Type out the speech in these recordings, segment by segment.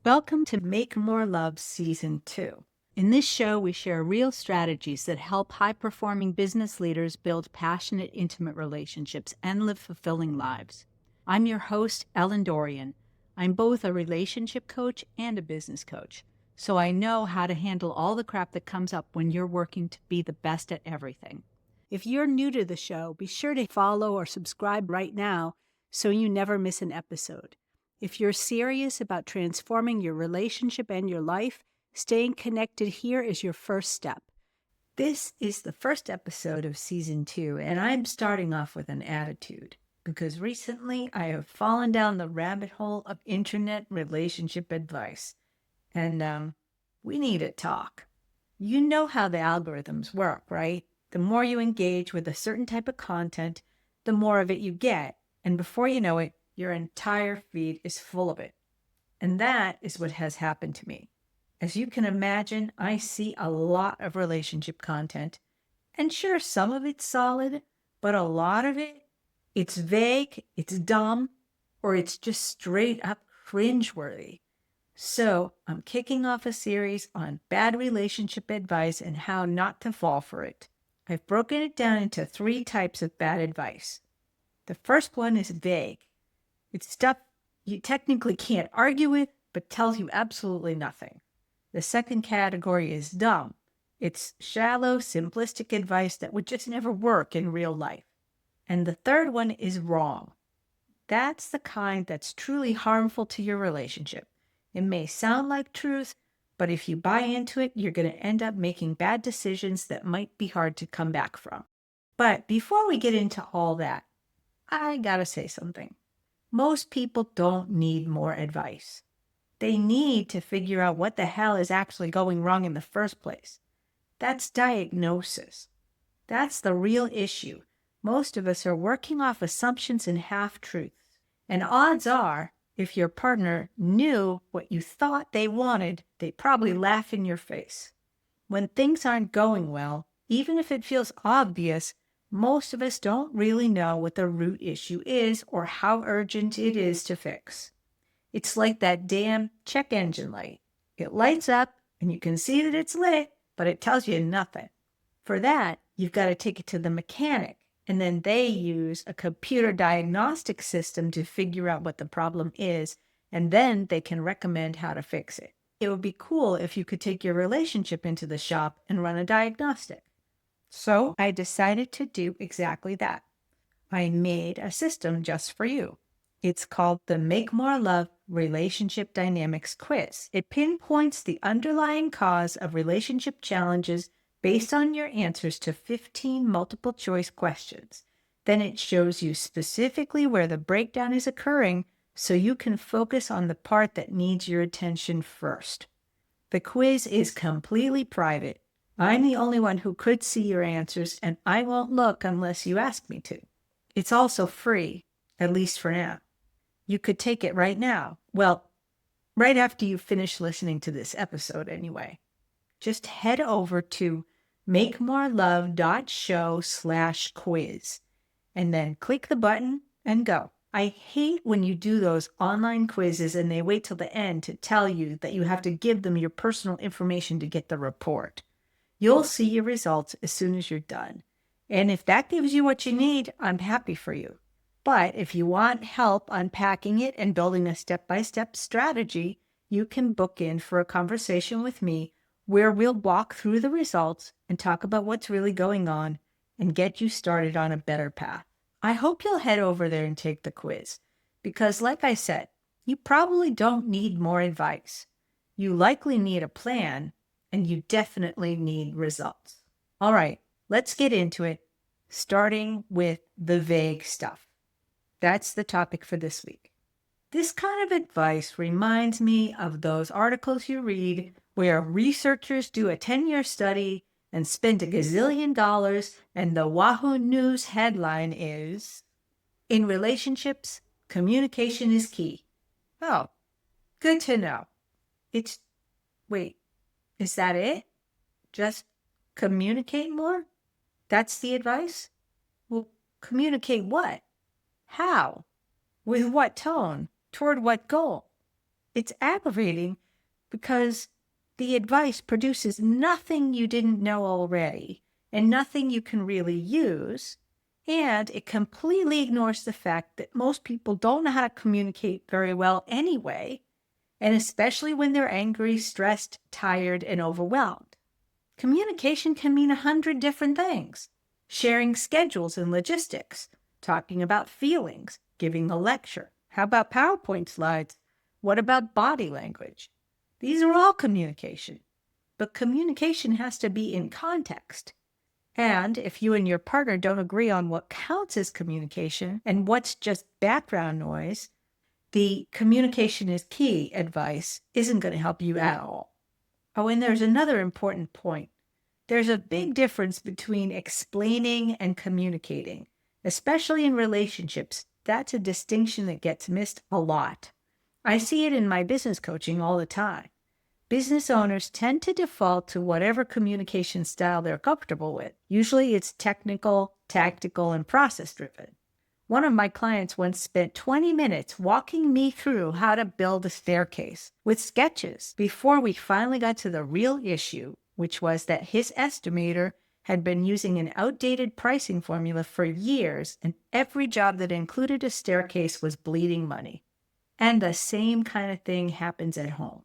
Welcome to Make More Love Season 2. In this show, we share real strategies that help high performing business leaders build passionate, intimate relationships and live fulfilling lives. I'm your host, Ellen Dorian. I'm both a relationship coach and a business coach, so I know how to handle all the crap that comes up when you're working to be the best at everything. If you're new to the show, be sure to follow or subscribe right now so you never miss an episode. If you're serious about transforming your relationship and your life, staying connected here is your first step. This is the first episode of Season 2, and I'm starting off with an attitude because recently I have fallen down the rabbit hole of internet relationship advice, and we need to talk. You know how the algorithms work, right? The more you engage with a certain type of content, the more of it you get, and before you know it, your entire feed is full of it. And that is what has happened to me. As you can imagine, I see a lot of relationship content. And sure, some of it's solid, but a lot of it, it's vague, it's dumb, or it's just straight up cringeworthy. So I'm kicking off a series on bad relationship advice and how not to fall for it. I've broken it down into 3 types of bad advice. The first one is vague. It's stuff you technically can't argue with, but tells you absolutely nothing. The second category is dumb. It's shallow, simplistic advice that would just never work in real life. And the third one is wrong. That's the kind that's truly harmful to your relationship. It may sound like truth, but if you buy into it, you're going to end up making bad decisions that might be hard to come back from. But before we get into all that, I gotta say something. Most people don't need more advice. They need to figure out what the hell is actually going wrong in the first place. That's diagnosis. That's the real issue. Most of us are working off assumptions and half-truths. And odds are, if your partner knew what you thought they wanted, they'd probably laugh in your face. When things aren't going well, even if it feels obvious, most of us don't really know what the root issue is or how urgent it is to fix. It's like that damn check engine light. It lights up and you can see that it's lit, but it tells you nothing. For that, you've got to take it to the mechanic, and then they use a computer diagnostic system to figure out what the problem is, and then they can recommend how to fix it. It would be cool if you could take your relationship into the shop and run a diagnostic. So I decided to do exactly that. I made a system just for you. It's called the Make More Love Relationship Dynamics Quiz. It pinpoints the underlying cause of relationship challenges based on your answers to 15 multiple choice questions. Then it shows you specifically where the breakdown is occurring so you can focus on the part that needs your attention first. The quiz is completely private. I'm the only one who could see your answers, and I won't look unless you ask me to. It's also free, at least for now. You could take it right now. Well, right after you finish listening to this episode anyway. Just head over to makemorelove.show/quiz and then click the button and go. I hate when you do those online quizzes and they wait till the end to tell you that you have to give them your personal information to get the report. You'll see your results as soon as you're done. And if that gives you what you need, I'm happy for you. But if you want help unpacking it and building a step-by-step strategy, you can book in for a conversation with me where we'll walk through the results and talk about what's really going on and get you started on a better path. I hope you'll head over there and take the quiz because, like I said, you probably don't need more advice. You likely need a plan, and you definitely need results. All right, let's get into it, starting with the vague stuff. That's the topic for this week. This kind of advice reminds me of those articles you read where researchers do a 10-year study and spend $1 gazillion, and the Wahoo News headline is, "In relationships, communication is key." Oh, good to know. Wait, is that it? Just communicate more? That's the advice? Well, communicate what? How? With what tone? Toward what goal? It's aggravating because the advice produces nothing you didn't know already and nothing you can really use. And it completely ignores the fact that most people don't know how to communicate very well anyway, and especially when they're angry, stressed, tired, and overwhelmed. Communication can mean 100 different things. Sharing schedules and logistics, talking about feelings, giving a lecture. How about PowerPoint slides? What about body language? These are all communication. But communication has to be in context. And if you and your partner don't agree on what counts as communication and what's just background noise, the communication is key advice isn't going to help you at all. Oh, and there's another important point. There's a big difference between explaining and communicating, especially in relationships. That's a distinction that gets missed a lot. I see it in my business coaching all the time. Business owners tend to default to whatever communication style they're comfortable with. Usually it's technical, tactical, and process-driven. One of my clients once spent 20 minutes walking me through how to build a staircase with sketches before we finally got to the real issue, which was that his estimator had been using an outdated pricing formula for years, and every job that included a staircase was bleeding money. And the same kind of thing happens at home.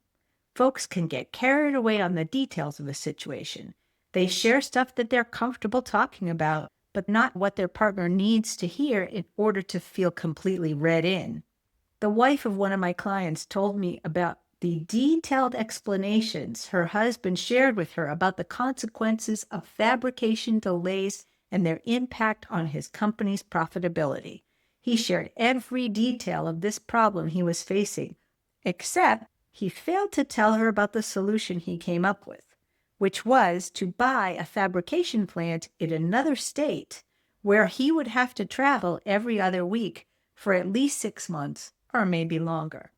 Folks can get carried away on the details of a situation. They share stuff that they're comfortable talking about, but not what their partner needs to hear in order to feel completely read in. The wife of one of my clients told me about the detailed explanations her husband shared with her about the consequences of fabrication delays and their impact on his company's profitability. He shared every detail of this problem he was facing, except he failed to tell her about the solution he came up with, which was to buy a fabrication plant in another state where he would have to travel every other week for at least 6 months or maybe longer.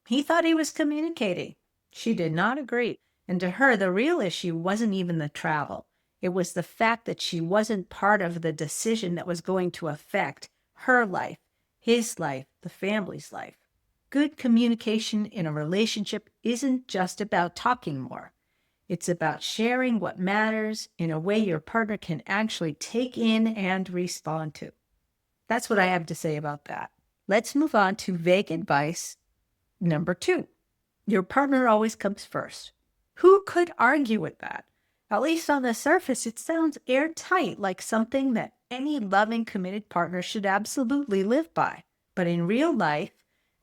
He thought he was communicating. She did not agree. And to her, the real issue wasn't even the travel. It was the fact that she wasn't part of the decision that was going to affect her life, his life, the family's life. Good communication in a relationship isn't just about talking more. It's about sharing what matters in a way your partner can actually take in and respond to. That's what I have to say about that. Let's move on to vague advice number 2. Your partner always comes first. Who could argue with that? At least on the surface, it sounds airtight, like something that any loving, committed partner should absolutely live by. But in real life,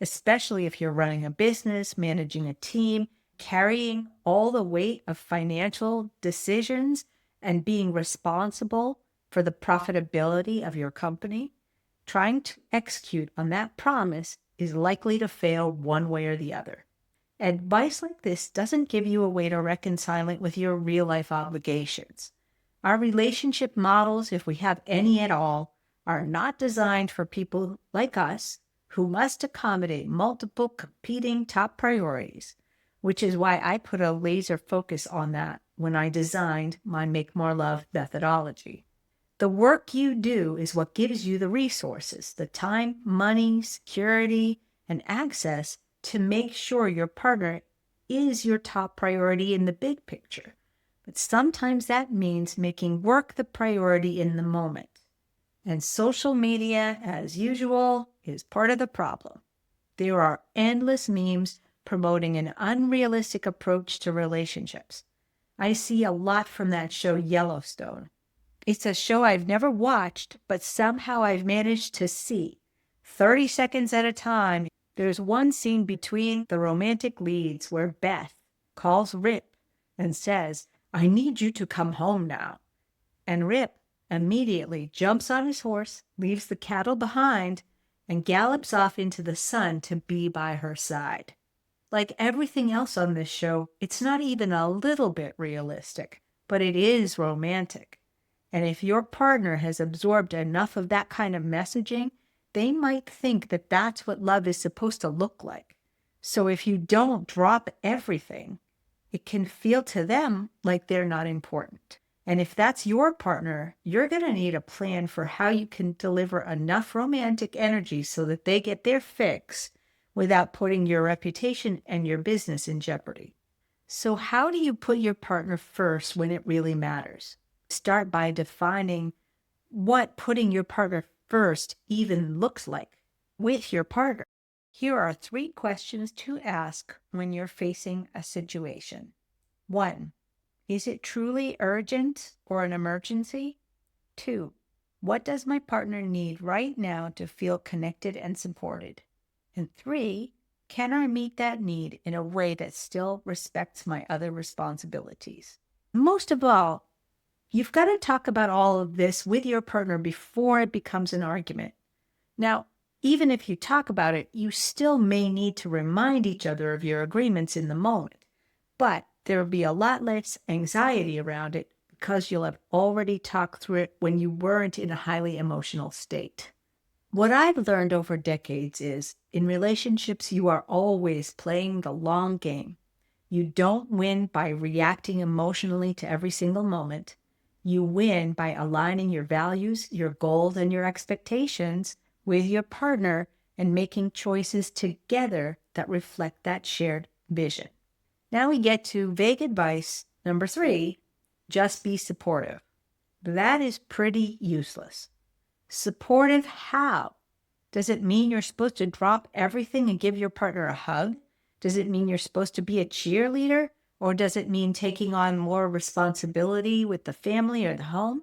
especially if you're running a business, managing a team, carrying all the weight of financial decisions, and being responsible for the profitability of your company, trying to execute on that promise is likely to fail one way or the other. Advice like this doesn't give you a way to reconcile it with your real-life obligations. Our relationship models, if we have any at all, are not designed for people like us who must accommodate multiple competing top priorities, which is why I put a laser focus on that when I designed my Make More Love methodology. The work you do is what gives you the resources, the time, money, security, and access to make sure your partner is your top priority in the big picture. But sometimes that means making work the priority in the moment. And social media, as usual, is part of the problem. There are endless memes promoting an unrealistic approach to relationships. I see a lot from that show Yellowstone. It's a show I've never watched, but somehow I've managed to see. 30 seconds at a time, there's one scene between the romantic leads where Beth calls Rip and says, "I need you to come home now." And Rip immediately jumps on his horse, leaves the cattle behind, and gallops off into the sun to be by her side. Like everything else on this show, it's not even a little bit realistic, but it is romantic. And if your partner has absorbed enough of that kind of messaging, they might think that that's what love is supposed to look like. So if you don't drop everything, it can feel to them like they're not important. And if that's your partner, you're going to need a plan for how you can deliver enough romantic energy so that they get their fix without putting your reputation and your business in jeopardy. So how do you put your partner first when it really matters? Start by defining what putting your partner first even looks like with your partner. Here are 3 questions to ask when you're facing a situation. 1. Is it truly urgent or an emergency? 2. What does my partner need right now to feel connected and supported? And 3, can I meet that need in a way that still respects my other responsibilities? Most of all, you've got to talk about all of this with your partner before it becomes an argument. Now, even if you talk about it, you still may need to remind each other of your agreements in the moment. But there will be a lot less anxiety around it because you'll have already talked through it when you weren't in a highly emotional state. What I've learned over decades is, in relationships, you are always playing the long game. You don't win by reacting emotionally to every single moment. You win by aligning your values, your goals, and your expectations with your partner and making choices together that reflect that shared vision. Now we get to vague advice number 3, just be supportive. That is pretty useless. Supportive how? Does it mean you're supposed to drop everything and give your partner a hug? Does it mean you're supposed to be a cheerleader? Or does it mean taking on more responsibility with the family or the home?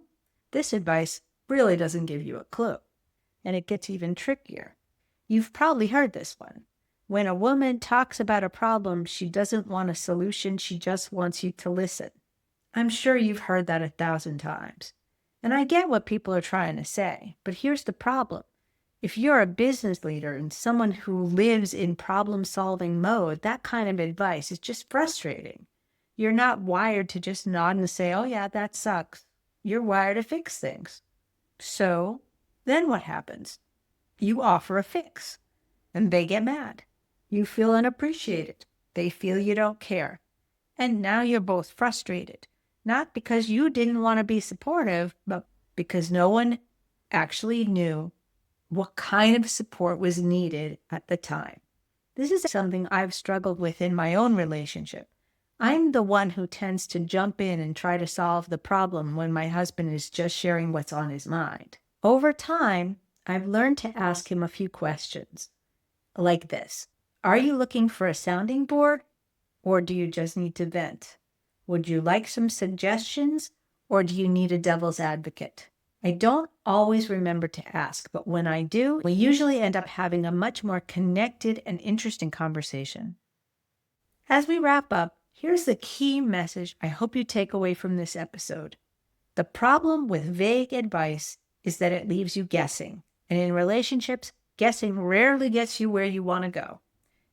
This advice really doesn't give you a clue. And it gets even trickier. You've probably heard this one. When a woman talks about a problem, she doesn't want a solution, she just wants you to listen. I'm sure you've heard that 1,000 times. And I get what people are trying to say, but here's the problem. If you're a business leader and someone who lives in problem-solving mode, that kind of advice is just frustrating. You're not wired to just nod and say, oh yeah, that sucks. You're wired to fix things. So then what happens? You offer a fix, and they get mad. You feel unappreciated. They feel you don't care. And now you're both frustrated. Not because you didn't want to be supportive, but because no one actually knew what kind of support was needed at the time. This is something I've struggled with in my own relationship. I'm the one who tends to jump in and try to solve the problem when my husband is just sharing what's on his mind. Over time, I've learned to ask him a few questions like this. Are you looking for a sounding board, or do you just need to vent? Would you like some suggestions, or do you need a devil's advocate? I don't always remember to ask, but when I do, we usually end up having a much more connected and interesting conversation. As we wrap up, here's the key message I hope you take away from this episode. The problem with vague advice is that it leaves you guessing. And in relationships, guessing rarely gets you where you want to go.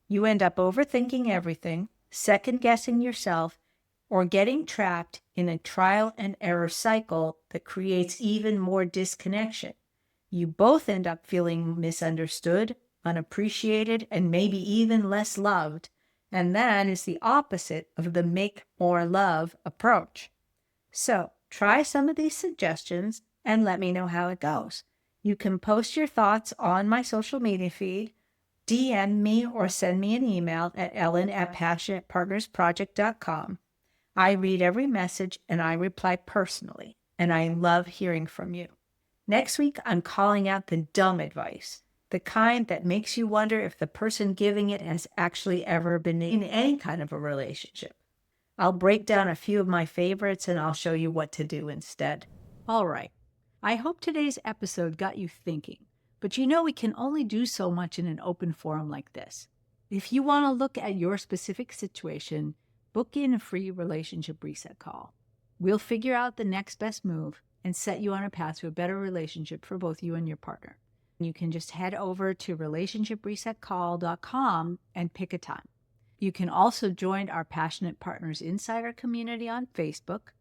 You end up overthinking everything, second-guessing yourself, or getting trapped in a trial and error cycle that creates even more disconnection. You both end up feeling misunderstood, unappreciated, and maybe even less loved. And that is the opposite of the make more love approach. So try some of these suggestions and let me know how it goes. You can post your thoughts on my social media feed, DM me, or send me an email at ellen@passionatepartnersproject.com. I read every message and I reply personally, and I love hearing from you. Next week, I'm calling out the dumb advice, the kind that makes you wonder if the person giving it has actually ever been in any kind of a relationship. I'll break down a few of my favorites and I'll show you what to do instead. All right. I hope today's episode got you thinking, but you know we can only do so much in an open forum like this. If you want to look at your specific situation, book in a free relationship reset call. We'll figure out the next best move and set you on a path to a better relationship for both you and your partner. You can just head over to relationshipresetcall.com and pick a time. You can also join our Passionate Partners Insider community on Facebook.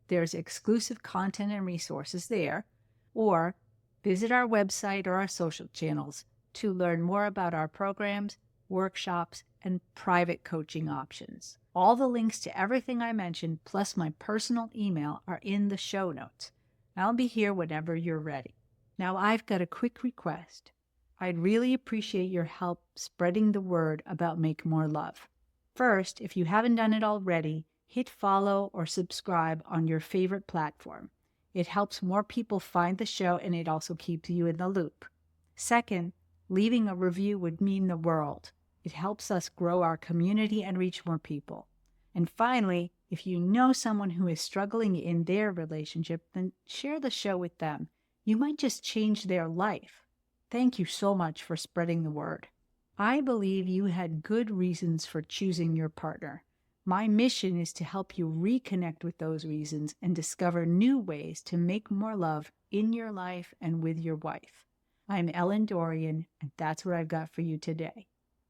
There's exclusive content and resources there. Or visit our website or our social channels to learn more about our programs, workshops, and private coaching options. All the links to everything I mentioned, plus my personal email, are in the show notes. I'll be here whenever you're ready. Now I've got a quick request. I'd really appreciate your help spreading the word about Make More Love. First, if you haven't done it already, hit follow or subscribe on your favorite platform. It helps more people find the show and it also keeps you in the loop. Second, leaving a review would mean the world. It helps us grow our community and reach more people. And finally, if you know someone who is struggling in their relationship, then share the show with them. You might just change their life. Thank you so much for spreading the word. I believe you had good reasons for choosing your partner. My mission is to help you reconnect with those reasons and discover new ways to make more love in your life and with your wife. I'm Ellen Dorian, and that's what I've got for you today.